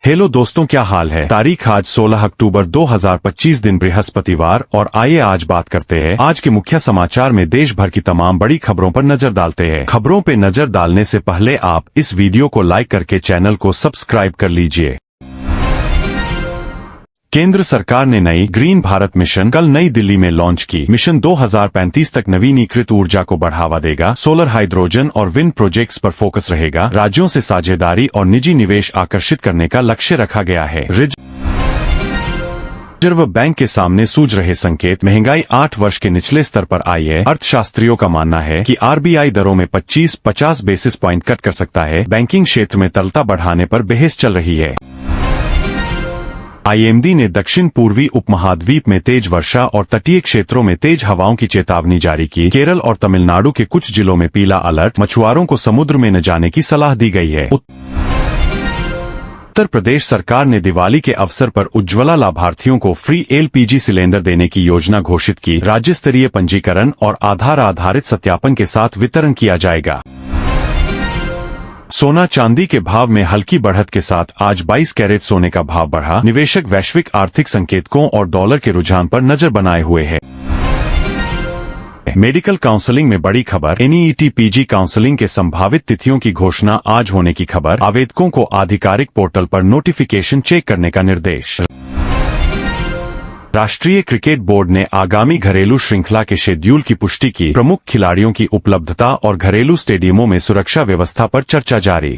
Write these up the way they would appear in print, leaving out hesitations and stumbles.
Hello दोस्तों, क्या हाल है। तारीख आज 16 अक्टूबर 2025 दिन बृहस्पतिवार। और आइए आज बात करते हैं आज के मुख्य समाचार में देश भर की तमाम बड़ी खबरों पर नजर डालते हैं। खबरों पे नजर डालने से पहले आप इस वीडियो को लाइक करके चैनल को सब्सक्राइब कर लीजिए। केंद्र सरकार ने नई ग्रीन भारत मिशन कल नई दिल्ली में लॉन्च की। मिशन 2035 तक नवीनीकृत ऊर्जा को बढ़ावा देगा। सोलर, हाइड्रोजन और विंड प्रोजेक्ट्स पर फोकस रहेगा। राज्यों से साझेदारी और निजी निवेश आकर्षित करने का लक्ष्य रखा गया है। रिजर्व बैंक के सामने सूझ रहे संकेत। महंगाई 8 वर्ष के निचले स्तर पर आई है। अर्थशास्त्रियों का मानना है कि आरबीआई दरों में 25-50 बेसिस पॉइंट कट कर सकता है। बैंकिंग क्षेत्र में तरलता बढ़ाने पर बहस चल रही है। आईएमडी ने दक्षिण पूर्वी उपमहाद्वीप में तेज वर्षा और तटीय क्षेत्रों में तेज हवाओं की चेतावनी जारी की। केरल और तमिलनाडु के कुछ जिलों में पीला अलर्ट। मछुआरों को समुद्र में न जाने की सलाह दी गई है। उत्तर प्रदेश सरकार ने दिवाली के अवसर पर उज्ज्वला लाभार्थियों को फ्री एलपीजी सिलेंडर देने की योजना घोषित की। राज्य स्तरीय पंजीकरण और आधार आधारित सत्यापन के साथ वितरण किया जाएगा। सोना चांदी के भाव में हल्की बढ़त के साथ आज 22 कैरेट सोने का भाव बढ़ा। निवेशक वैश्विक आर्थिक संकेतकों और डॉलर के रुझान पर नजर बनाए हुए हैं। मेडिकल काउंसलिंग में बड़ी खबर। एनईईटी पीजी काउंसलिंग के संभावित तिथियों की घोषणा आज होने की खबर। आवेदकों को आधिकारिक पोर्टल पर नोटिफिकेशन चेक करने का निर्देश। राष्ट्रीय क्रिकेट बोर्ड ने आगामी घरेलू श्रृंखला के शेड्यूल की पुष्टि की। प्रमुख खिलाड़ियों की उपलब्धता और घरेलू स्टेडियमों में सुरक्षा व्यवस्था पर चर्चा जारी।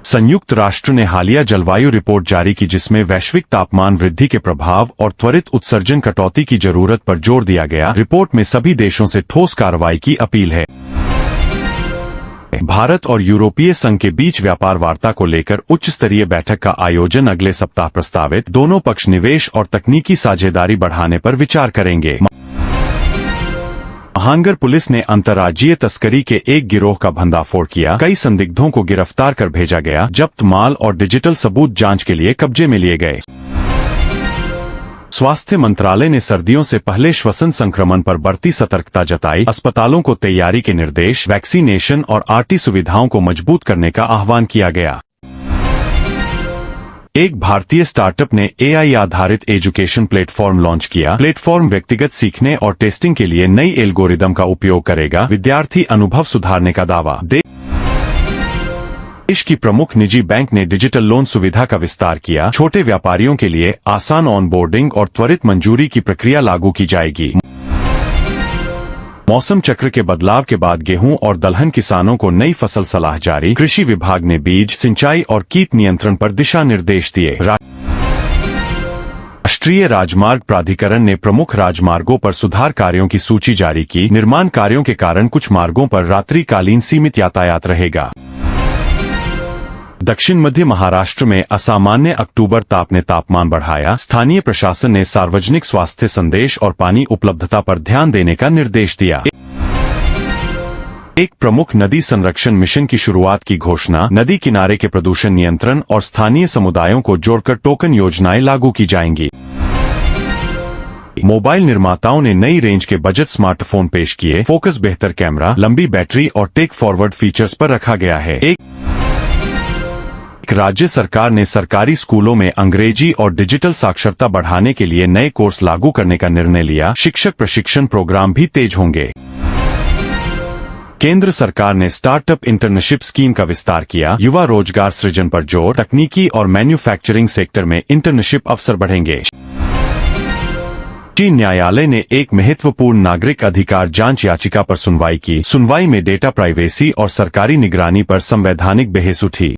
संयुक्त राष्ट्र ने हालिया जलवायु रिपोर्ट जारी की, जिसमें वैश्विक तापमान वृद्धि के प्रभाव और त्वरित उत्सर्जन कटौती की जरूरत पर जोर दिया गया। रिपोर्ट में सभी देशों से ठोस कार्रवाई की अपील है। भारत और यूरोपीय संघ के बीच व्यापार वार्ता को लेकर उच्च स्तरीय बैठक का आयोजन अगले सप्ताह प्रस्तावित। दोनों पक्ष निवेश और तकनीकी साझेदारी बढ़ाने पर विचार करेंगे। महानगर पुलिस ने अंतर्राज्यीय तस्करी के एक गिरोह का भंडाफोड़ किया। कई संदिग्धों को गिरफ्तार कर भेजा गया। जब्त माल और डिजिटल सबूत जांच के लिए कब्जे में लिए गए। स्वास्थ्य मंत्रालय ने सर्दियों से पहले श्वसन संक्रमण पर बढ़ती सतर्कता जताई। अस्पतालों को तैयारी के निर्देश। वैक्सीनेशन और आरटी सुविधाओं को मजबूत करने का आह्वान किया गया। एक भारतीय स्टार्टअप ने एआई आधारित एजुकेशन प्लेटफॉर्म लॉन्च किया। प्लेटफॉर्म व्यक्तिगत सीखने और टेस्टिंग के लिए नई एल्गोरिदम का उपयोग करेगा। विद्यार्थी अनुभव सुधारने का दावा। देश की प्रमुख निजी बैंक ने डिजिटल लोन सुविधा का विस्तार किया। छोटे व्यापारियों के लिए आसान ऑनबोर्डिंग और त्वरित मंजूरी की प्रक्रिया लागू की जाएगी। मौसम चक्र के बदलाव के बाद गेहूं और दलहन किसानों को नई फसल सलाह जारी। कृषि विभाग ने बीज, सिंचाई और कीट नियंत्रण पर दिशा निर्देश दिए। राष्ट्रीय राजमार्ग प्राधिकरण ने प्रमुख राजमार्गों पर सुधार कार्यों की सूची जारी की। निर्माण कार्यों के कारण कुछ मार्गों पर रात्रिकालीन सीमित यातायात रहेगा। दक्षिण मध्य महाराष्ट्र में असामान्य अक्टूबर ताप ने तापमान बढ़ाया। स्थानीय प्रशासन ने सार्वजनिक स्वास्थ्य संदेश और पानी उपलब्धता पर ध्यान देने का निर्देश दिया। एक प्रमुख नदी संरक्षण मिशन की शुरुआत की घोषणा। नदी किनारे के प्रदूषण नियंत्रण और स्थानीय समुदायों को जोड़कर टोकन योजनाएं लागू की जाएंगी। मोबाइल निर्माताओं ने नई रेंज के बजट स्मार्टफोन पेश किए। फोकस, बेहतर कैमरा, लंबी बैटरी और टेक फॉरवर्ड फीचर्स पर रखा गया है। एक राज्य सरकार ने सरकारी स्कूलों में अंग्रेजी और डिजिटल साक्षरता बढ़ाने के लिए नए कोर्स लागू करने का निर्णय लिया। शिक्षक प्रशिक्षण प्रोग्राम भी तेज होंगे। केंद्र सरकार ने स्टार्टअप इंटर्नशिप स्कीम का विस्तार किया। युवा रोजगार सृजन पर जोर। तकनीकी और मैन्युफैक्चरिंग सेक्टर में इंटर्नशिप अवसर बढ़ेंगे। चीन न्यायालय ने एक महत्वपूर्ण नागरिक अधिकार जांच याचिका पर सुनवाई की। सुनवाई में डेटा प्राइवेसी और सरकारी निगरानी पर संवैधानिक बहस उठी।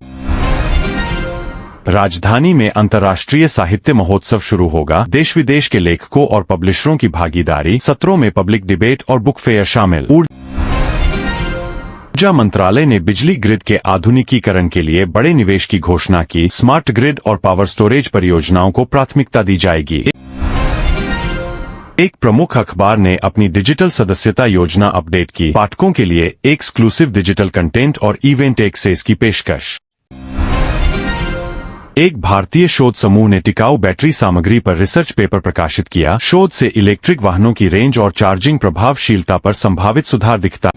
राजधानी में अंतर्राष्ट्रीय साहित्य महोत्सव शुरू होगा। देश विदेश के लेखकों और पब्लिशरों की भागीदारी। सत्रों में पब्लिक डिबेट और बुक फेयर शामिल। ऊर्जा मंत्रालय ने बिजली ग्रिड के आधुनिकीकरण के लिए बड़े निवेश की घोषणा की। स्मार्ट ग्रिड और पावर स्टोरेज परियोजनाओं को प्राथमिकता दी जाएगी। एक प्रमुख अखबार ने अपनी डिजिटल सदस्यता योजना अपडेट की। पाठकों के लिए एक्सक्लूसिव डिजिटल कंटेंट और इवेंट एक्सेस की पेशकश। एक भारतीय शोध समूह ने टिकाऊ बैटरी सामग्री पर रिसर्च पेपर प्रकाशित किया। शोध से इलेक्ट्रिक वाहनों की रेंज और चार्जिंग प्रभावशीलता पर संभावित सुधार दिखता।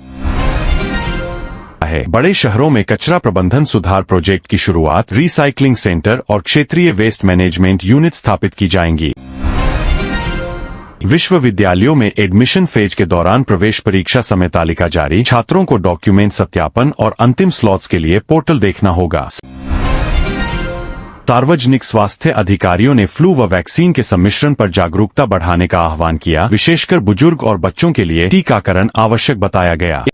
है। बड़े शहरों में कचरा प्रबंधन सुधार प्रोजेक्ट की शुरुआत, रिसाइकलिंग सेंटर और क्षेत्रीय वेस्ट मैनेजमेंट यूनिट स्थापित की जाएंगी। विश्वविद्यालयों में एडमिशन फेज के दौरान प्रवेश परीक्षा समय तालिका जारी, छात्रों को डॉक्यूमेंट सत्यापन और अंतिम स्लॉट्स के लिए पोर्टल देखना होगा। सार्वजनिक स्वास्थ्य अधिकारियों ने फ्लू व वैक्सीन के सम्मिश्रण पर जागरूकता बढ़ाने का आह्वान किया, विशेषकर बुजुर्ग और बच्चों के लिए टीकाकरण आवश्यक बताया गया।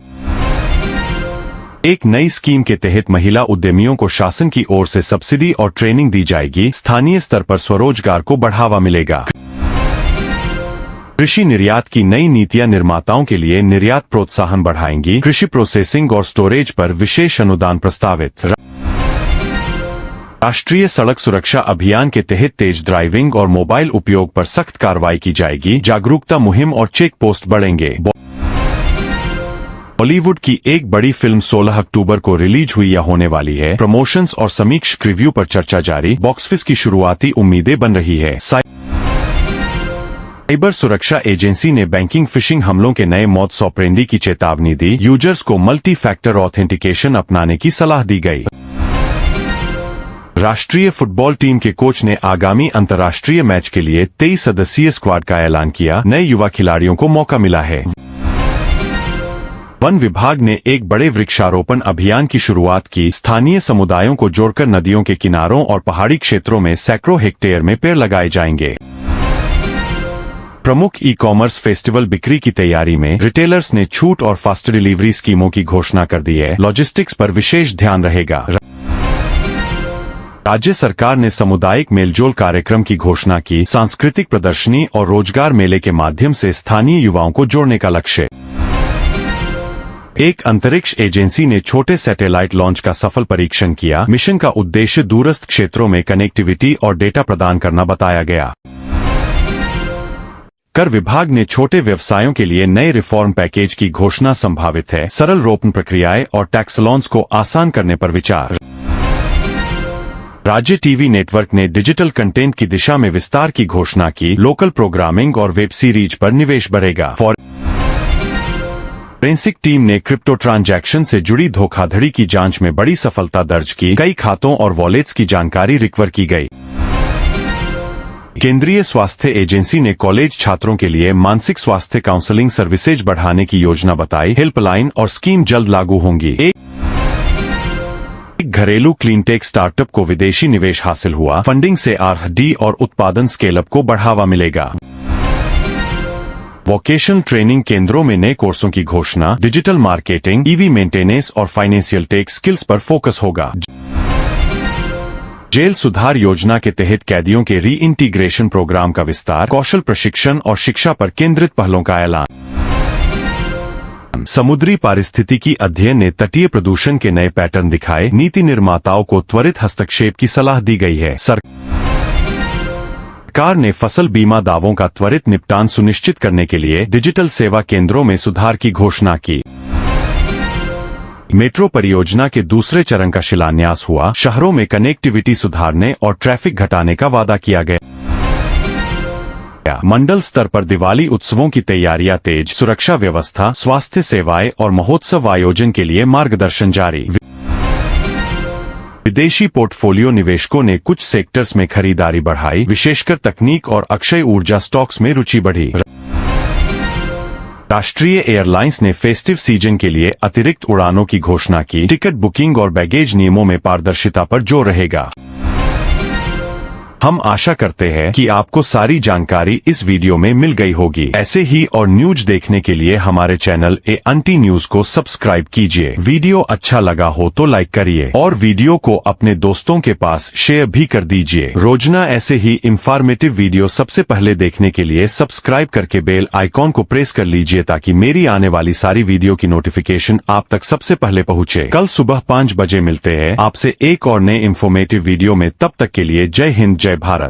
एक नई स्कीम के तहत महिला उद्यमियों को शासन की ओर से सब्सिडी और ट्रेनिंग दी जाएगी, स्थानीय स्तर पर स्वरोजगार को बढ़ावा मिलेगा। कृषि निर्यात की नई नीतियां निर्माताओं के लिए निर्यात प्रोत्साहन बढ़ाएंगी, कृषि प्रोसेसिंग और स्टोरेज पर विशेष अनुदान प्रस्तावित। राष्ट्रीय सड़क सुरक्षा अभियान के तहत तेज ड्राइविंग और मोबाइल उपयोग पर सख्त कार्रवाई की जाएगी, जागरूकता मुहिम और चेक पोस्ट बढ़ेंगे। बॉलीवुड की एक बड़ी फिल्म 16 अक्टूबर को रिलीज हुई या होने वाली है। प्रमोशंस और समीक्षक रिव्यू पर चर्चा जारी, बॉक्स ऑफिस की शुरुआती उम्मीदें बन रही है। साइबर सुरक्षा एजेंसी ने बैंकिंग फिशिंग हमलों के नए मॉडस ऑपरेंडी की चेतावनी दी, यूजर्स को मल्टी फैक्टर ऑथेंटिकेशन अपनाने की सलाह दी गई। राष्ट्रीय फुटबॉल टीम के कोच ने आगामी अंतर्राष्ट्रीय मैच के लिए 23 सदस्यीय स्क्वाड का ऐलान किया, नए युवा खिलाड़ियों को मौका मिला है। वन विभाग ने एक बड़े वृक्षारोपण अभियान की शुरुआत की, स्थानीय समुदायों को जोड़कर नदियों के किनारों और पहाड़ी क्षेत्रों में सैकड़ों हेक्टेयर में पेड़ लगाए जाएंगे। प्रमुख ई कॉमर्स फेस्टिवल बिक्री की तैयारी में रिटेलर्स ने छूट और फास्ट डिलीवरी स्कीमों की घोषणा कर दी है, लॉजिस्टिक्स पर विशेष ध्यान रहेगा। राज्य सरकार ने सामुदायिक मेलजोल कार्यक्रम की घोषणा की, सांस्कृतिक प्रदर्शनी और रोजगार मेले के माध्यम से स्थानीय युवाओं को जोड़ने का लक्ष्य। एक अंतरिक्ष एजेंसी ने छोटे सैटेलाइट लॉन्च का सफल परीक्षण किया, मिशन का उद्देश्य दूरस्थ क्षेत्रों में कनेक्टिविटी और डेटा प्रदान करना बताया गया। कर विभाग ने छोटे व्यवसायों के लिए नए रिफॉर्म पैकेज की घोषणा संभावित है, सरल रोपण प्रक्रियाएं और टैक्स लॉन्स को आसान करने पर विचार। राज्य टीवी नेटवर्क ने डिजिटल कंटेंट की दिशा में विस्तार की घोषणा की, लोकल प्रोग्रामिंग और वेब सीरीज पर निवेश बढ़ेगा। फोरेंसिक टीम ने क्रिप्टो ट्रांजैक्शन से जुड़ी धोखाधड़ी की जांच में बड़ी सफलता दर्ज की, कई खातों और वॉलेट्स की जानकारी रिकवर की गई। केंद्रीय स्वास्थ्य एजेंसी ने कॉलेज छात्रों के लिए मानसिक स्वास्थ्य काउंसलिंग सर्विसेज बढ़ाने की योजना बताई, हेल्पलाइन और स्कीम जल्द लागू होंगी। एक घरेलू क्लीनटेक स्टार्टअप को विदेशी निवेश हासिल हुआ, फंडिंग से R&D और उत्पादन स्केलअप को बढ़ावा मिलेगा। वोकेशनल ट्रेनिंग केंद्रों में नए कोर्सों की घोषणा, डिजिटल मार्केटिंग, EV मेंटेनेंस और फाइनेंशियल टेक स्किल्स पर फोकस होगा। जेल सुधार योजना के तहत कैदियों के री इंटीग्रेशन प्रोग्राम का विस्तार, कौशल प्रशिक्षण और शिक्षा पर केंद्रित पहलों का ऐलान। समुद्री पारिस्थितिकी अध्ययन ने तटीय प्रदूषण के नए पैटर्न दिखाए, नीति निर्माताओं को त्वरित हस्तक्षेप की सलाह दी गई है। सरकार ने फसल बीमा दावों का त्वरित निपटान सुनिश्चित करने के लिए डिजिटल सेवा केंद्रों में सुधार की घोषणा की। मेट्रो परियोजना के दूसरे चरण का शिलान्यास हुआ, शहरों में कनेक्टिविटी सुधारने और ट्रैफिक घटाने का वादा किया गया। मंडल स्तर पर दिवाली उत्सवों की तैयारियां तेज, सुरक्षा व्यवस्था, स्वास्थ्य सेवाएं और महोत्सव आयोजन के लिए मार्गदर्शन जारी। विदेशी पोर्टफोलियो निवेशकों ने कुछ सेक्टर्स में खरीदारी बढ़ाई, विशेषकर तकनीक और अक्षय ऊर्जा स्टॉक्स में रुचि बढ़ी। राष्ट्रीय एयरलाइंस ने फेस्टिव सीजन के लिए अतिरिक्त उड़ानों की घोषणा की, टिकट बुकिंग और बैगेज नियमों में पारदर्शिता पर जोर रहेगा। हम आशा करते हैं कि आपको सारी जानकारी इस वीडियो में मिल गई होगी। ऐसे ही और न्यूज देखने के लिए हमारे चैनल ANT न्यूज को सब्सक्राइब कीजिए। वीडियो अच्छा लगा हो तो लाइक करिए और वीडियो को अपने दोस्तों के पास शेयर भी कर दीजिए। रोजाना ऐसे ही इंफॉर्मेटिव वीडियो सबसे पहले देखने के लिए सब्सक्राइब करके बेल आइकॉन को प्रेस कर लीजिए ताकि मेरी आने वाली सारी वीडियो की नोटिफिकेशन आप तक सबसे पहले पहुंचे। कल सुबह 5 बजे मिलते हैं आपसे एक और नए इंफॉर्मेटिव वीडियो में। तब तक के लिए जय हिंद, जय भारत।